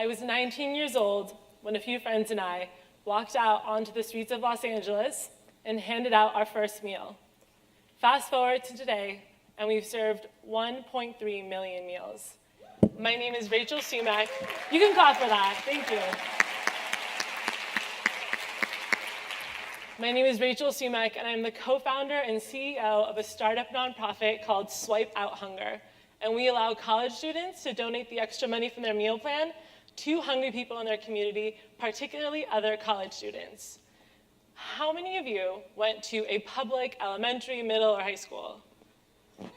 I was 19 years old when a few friends and I walked out onto the streets of Los Angeles and handed out our first meal. Fast forward to today, and we've served 1.3 million meals. My name is Rachel Sumekh. You can clap for that. Thank you. My name is Rachel Sumekh, and I'm the co-founder and CEO of a startup nonprofit called Swipe Out Hunger. And we allow college students to donate the extra money from their meal plan to hungry people in their community, particularly other college students. How many of you went to a public elementary, middle, or high school?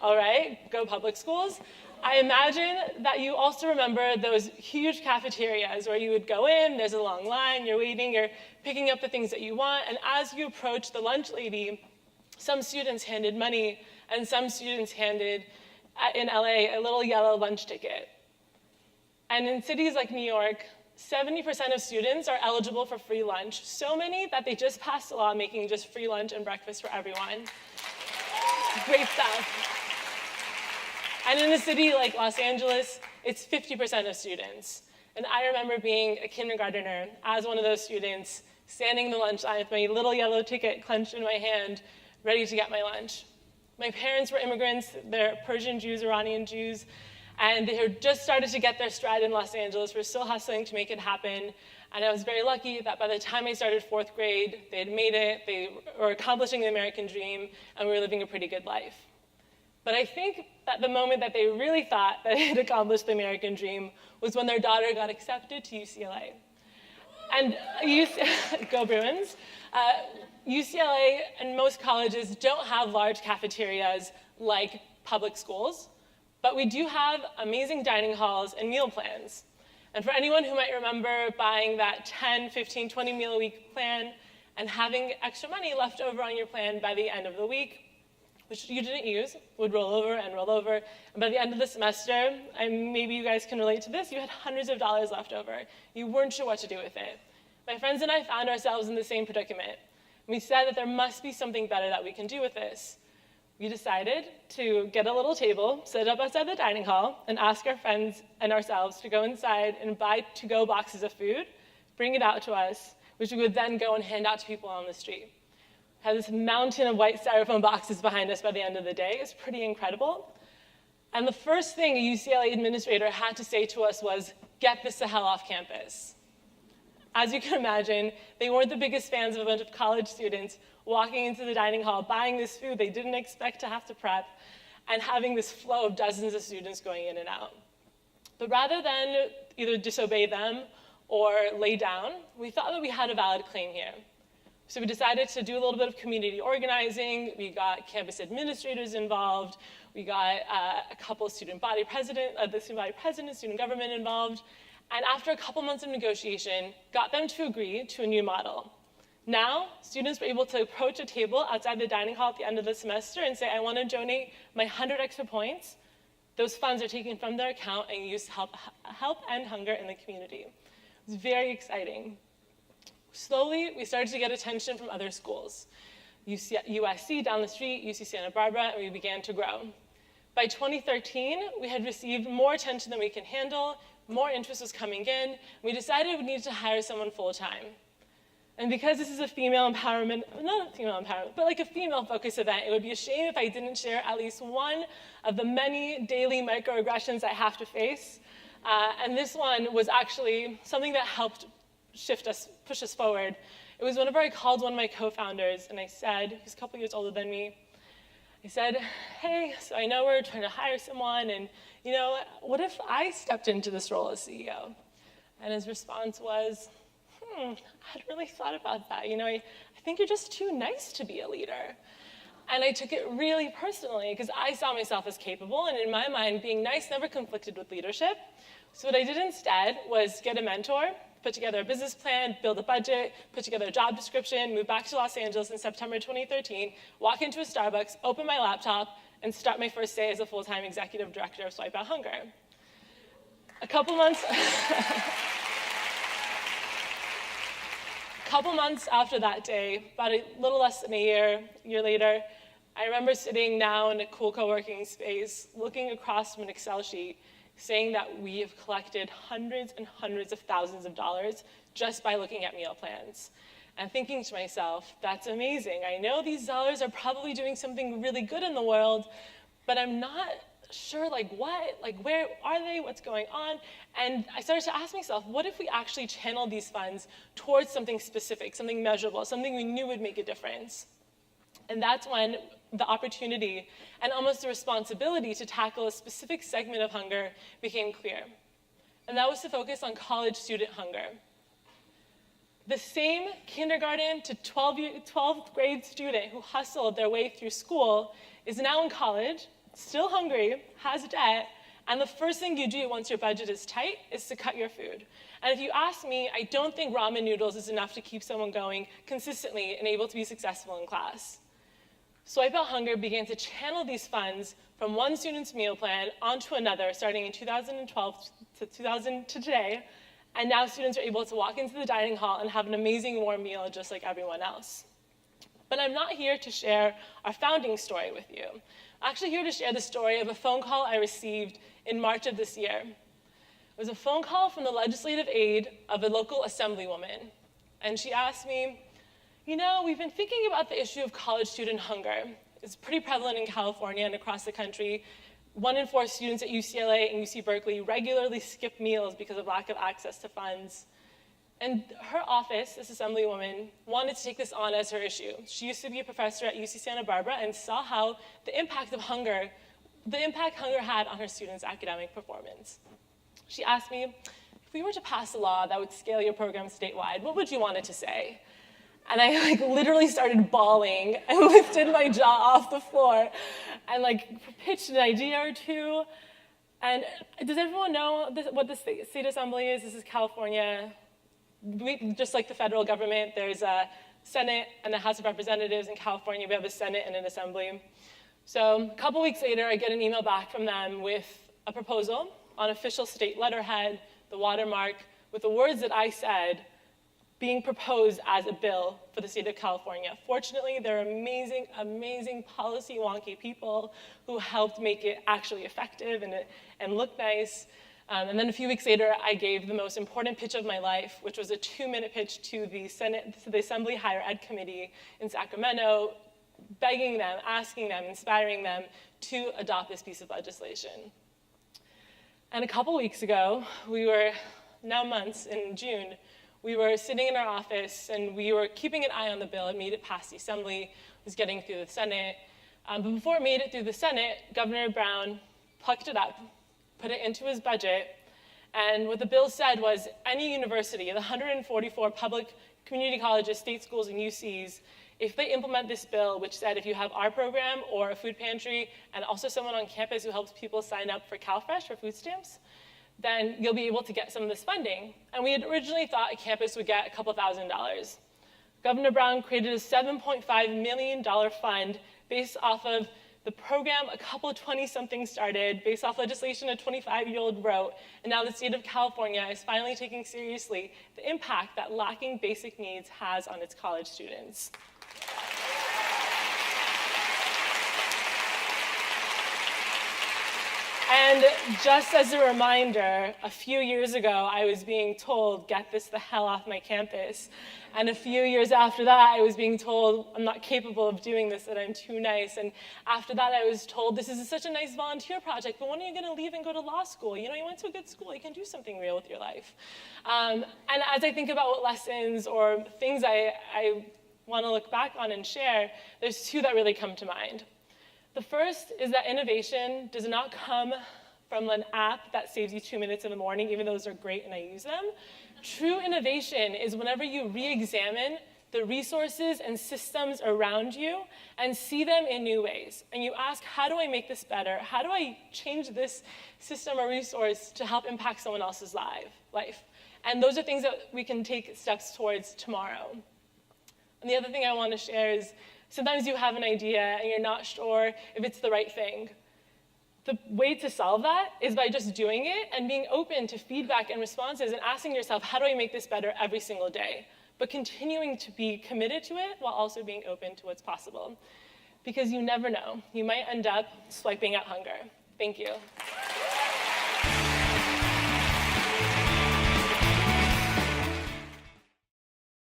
All right, go public schools. I imagine that you also remember those huge cafeterias where you would go in, there's a long line, you're waiting, you're picking up the things that you want, and as you approach the lunch lady, some students handed money, and some students handed, in LA, a little yellow lunch ticket. And in cities like New York, 70% of students are eligible for free lunch. So many that they just passed a law making just free lunch and breakfast for everyone. Great stuff. And in a city like Los Angeles, it's 50% of students. And I remember being a kindergartner as one of those students, standing in the lunch line with my little yellow ticket clenched in my hand, ready to get my lunch. My parents were immigrants. They're Persian Jews, Iranian Jews, and they had just started to get their stride in Los Angeles. We're still hustling to make it happen. And I was very lucky that by the time I started 4th grade, they had made it, they were accomplishing the American dream, and we were living a pretty good life. But I think that the moment that they really thought that they had accomplished the American dream was when their daughter got accepted to UCLA. And go Bruins. UCLA and most colleges don't have large cafeterias like public schools, but we do have amazing dining halls and meal plans. And for anyone who might remember buying that 10, 15, 20 meal a week plan and having extra money left over on your plan by the end of the week, which you didn't use, would roll over and roll over. And by the end of the semester, and maybe you guys can relate to this, you had hundreds of dollars left over. You weren't sure what to do with it. My friends and I found ourselves in the same predicament. We said that there must be something better that we can do with this. We decided to get a little table, set up outside the dining hall, and ask our friends and ourselves to go inside and buy to-go boxes of food, bring it out to us, which we would then go and hand out to people on the street. Had this mountain of white styrofoam boxes behind us by the end of the day. It's pretty incredible. And the first thing a UCLA administrator had to say to us was, "Get this the hell off campus." As you can imagine, they weren't the biggest fans of a bunch of college students walking into the dining hall, buying this food they didn't expect to have to prep, and having this flow of dozens of students going in and out. But rather than either disobey them or lay down, we thought that we had a valid claim here. So we decided to do a little bit of community organizing. We got campus administrators involved. We got a couple of the student body president, student government involved. And after a couple months of negotiation, got them to agree to a new model. Now, students were able to approach a table outside the dining hall at the end of the semester and say, "I want to donate my 100 extra points." Those funds are taken from their account and used to help end hunger in the community. It was very exciting. Slowly, we started to get attention from other schools. USC down the street, UC Santa Barbara, and we began to grow. By 2013, we had received more attention than we can handle, more interest was coming in, we decided we needed to hire someone full-time. And because this is a female empowerment, not a female empowerment, but like a female-focused event, it would be a shame if I didn't share at least one of the many daily microaggressions I have to face. And this one was actually something that helped push us forward. It was whenever I called one of my co-founders and I said, he's a couple years older than me, I said, "Hey, so I know we're trying to hire someone, and what if I stepped into this role as CEO?" And his response was, I hadn't really thought about that. I think you're just too nice to be a leader. And I took it really personally because I saw myself as capable, and in my mind, being nice never conflicted with leadership. So what I did instead was get a mentor, put together a business plan, build a budget, put together a job description, move back to Los Angeles in September 2013, walk into a Starbucks, open my laptop, and start my first day as a full-time executive director of Swipe Out Hunger. A couple months after that day, about a little less than a year later, I remember sitting now in a cool co-working space, looking across from an Excel sheet, saying that we have collected hundreds and hundreds of thousands of dollars just by looking at meal plans. And thinking to myself, that's amazing. I know these dollars are probably doing something really good in the world, but I'm not sure what, where are they, what's going on? And I started to ask myself, what if we actually channeled these funds towards something specific, something measurable, something we knew would make a difference? And that's when the opportunity and almost the responsibility to tackle a specific segment of hunger became clear. And that was to focus on college student hunger. The same kindergarten to 12th grade student who hustled their way through school is now in college, still hungry, has debt, and the first thing you do once your budget is tight is to cut your food. And if you ask me, I don't think ramen noodles is enough to keep someone going consistently and able to be successful in class. Swipe Out Hunger began to channel these funds from one student's meal plan onto another, starting in 2012 to today, and now students are able to walk into the dining hall and have an amazing warm meal just like everyone else. But I'm not here to share our founding story with you. I'm actually here to share the story of a phone call I received in March of this year. It was a phone call from the legislative aide of a local assemblywoman. And she asked me, you know, we've been thinking about the issue of college student hunger. It's pretty prevalent in California and across the country. 1 in 4 students at UCLA and UC Berkeley regularly skip meals because of lack of access to funds. And her office, this assemblywoman, wanted to take this on as her issue. She used to be a professor at UC Santa Barbara and saw how the impact hunger had on her students' academic performance. She asked me, if we were to pass a law that would scale your program statewide, what would you want it to say? And I literally started bawling and lifted my jaw off the floor and pitched an idea or two. And does everyone know what the state assembly is? This is California. Just like the federal government, there's a Senate and a House of Representatives. In California, we have a Senate and an Assembly. So a couple weeks later, I get an email back from them with a proposal on official state letterhead, the watermark, with the words that I said, being proposed as a bill for the state of California. Fortunately, there are amazing, amazing policy wonky people who helped make it actually effective and look nice. And then a few weeks later, I gave the most important pitch of my life, which was a 2-minute pitch to the Senate, to the Assembly Higher Ed Committee in Sacramento, begging them, asking them, inspiring them to adopt this piece of legislation. And a couple weeks ago, now months in June, we were sitting in our office and we were keeping an eye on the bill. It made it past the Assembly, was getting through the Senate. But before it made it through the Senate, Governor Brown plucked it up, put it into his budget, and what the bill said was any university, the 144 public community colleges, state schools, and UCs, if they implement this bill, which said if you have our program or a food pantry and also someone on campus who helps people sign up for CalFresh for food stamps, then you'll be able to get some of this funding. And we had originally thought a campus would get a couple $1,000s. Governor Brown created a $7.5 million fund based off of the program a couple 20-somethings started, based off legislation a 25-year-old wrote, and now the state of California is finally taking seriously the impact that lacking basic needs has on its college students. And just as a reminder, a few years ago, I was being told, get this the hell off my campus. And a few years after that, I was being told, I'm not capable of doing this, that I'm too nice. And after that, I was told, this is such a nice volunteer project, but when are you going to leave and go to law school? You know, you went to a good school. You can do something real with your life. And as I think about what lessons or things I want to look back on and share, there's 2 that really come to mind. The first is that innovation does not come from an app that saves you 2 minutes in the morning, even though those are great and I use them. True innovation is whenever you re-examine the resources and systems around you and see them in new ways. And you ask, how do I make this better? How do I change this system or resource to help impact someone else's life? And those are things that we can take steps towards tomorrow. And the other thing I want to share is sometimes you have an idea and you're not sure if it's the right thing. The way to solve that is by just doing it and being open to feedback and responses and asking yourself, how do I make this better every single day? But continuing to be committed to it while also being open to what's possible. Because you never know. You might end up swiping out hunger. Thank you.